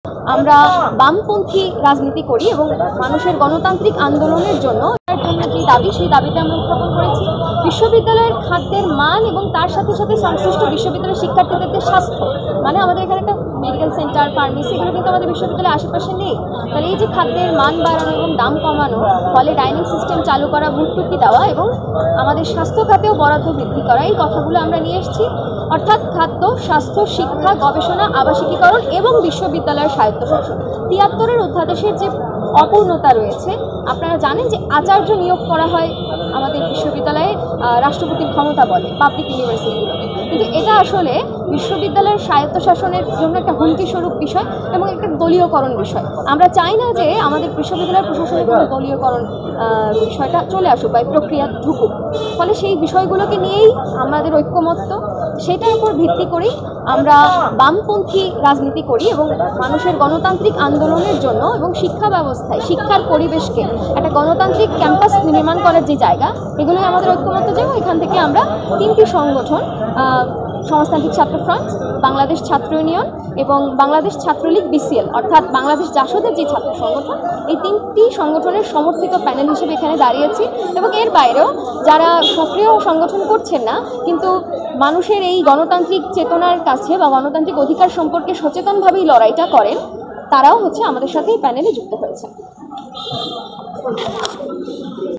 আমরা বামপন্থী রাজনীতি করি এবং মানুষের গণতান্ত্রিক আন্দোলনের জন্য যে দাবি সেই দাবিটা আমরা উত্থাপন করেছি। বিশ্ববিদ্যালয়ের খাদ্যের মান এবং তার সাথে সাথে সংশ্লিষ্ট বিশ্ববিদ্যালয়ের শিক্ষার্থীদের যে স্বাস্থ্য, মানে আমাদের এখানে একটা মেডিকেল সেন্টার, ফার্মেসি, এগুলো কিন্তু আমাদের বিশ্ববিদ্যালয়ের আশেপাশে নেই। তাহলে এই যে খাদ্যের মান বাড়ানো এবং দাম কমানো, ফলে ডাইনিং সিস্টেম চালু করা, ভর্তুকি দেওয়া এবং আমাদের স্বাস্থ্য খাতেও বরাদ্দ বৃদ্ধি করা, এই কথাগুলো আমরা নিয়ে এসেছি। অর্থাৎ খাদ্য, স্বাস্থ্য, শিক্ষা, গবেষণা, আবাসিকীকরণ এবং বিশ্ববিদ্যালয়ের স্বায়ত্তশাসন। ৭৩-এর অধ্যাদেশের যে অপূর্ণতা রয়েছে, আপনারা জানেন যে আচার্য নিয়োগ করা হয় আমাদের বিশ্ববিদ্যালয়ে রাষ্ট্রপতির ক্ষমতা বলে পাবলিক ইউনিভার্সিটিগুলোতে, কিন্তু এটা আসলে বিশ্ববিদ্যালয়ের স্বায়ত্তশাসনের জন্য একটা হুমকিস্বরূপ বিষয় এবং একটা দলীয়করণ বিষয়। আমরা চাই না যে আমাদের বিশ্ববিদ্যালয়ের প্রশাসনের কোনো দলীয়করণ বিষয়টা চলে আসুক বা প্রক্রিয়া ঢুকুক। ফলে সেই বিষয়গুলোকে নিয়েই আমাদের ঐক্যমত্য, সেটার উপর ভিত্তি করেই আমরা বামপন্থী রাজনীতি করি এবং মানুষের গণতান্ত্রিক আন্দোলনের জন্য এবং শিক্ষা ব্যবস্থায় শিক্ষার পরিবেশকে একটা গণতান্ত্রিক ক্যাম্পাস নির্মাণ করার যে জায়গা, এগুলোই আমাদের ঐক্যমত্য জায়গা। এখান থেকে আমরা 3টি সংগঠন, সমাজতান্ত্রিক ছাত্র ফ্রন্ট, বাংলাদেশ ছাত্র ইউনিয়ন এবং বাংলাদেশ ছাত্রলীগ BCL, অর্থাৎ বাংলাদেশ জাসদের যে ছাত্র সংগঠন, এই 3টি সংগঠনের সমর্থিত প্যানেল হিসেবে এখানে দাঁড়িয়েছি। এবং এর বাইরেও যারা সক্রিয় সংগঠন করছেন না কিন্তু মানুষের এই গণতান্ত্রিক চেতনার কাছে বা গণতান্ত্রিক অধিকার সম্পর্কে সচেতনভাবেই লড়াইটা করেন, তারাও হচ্ছে আমাদের সাথে এই প্যানেলে যুক্ত হয়েছে।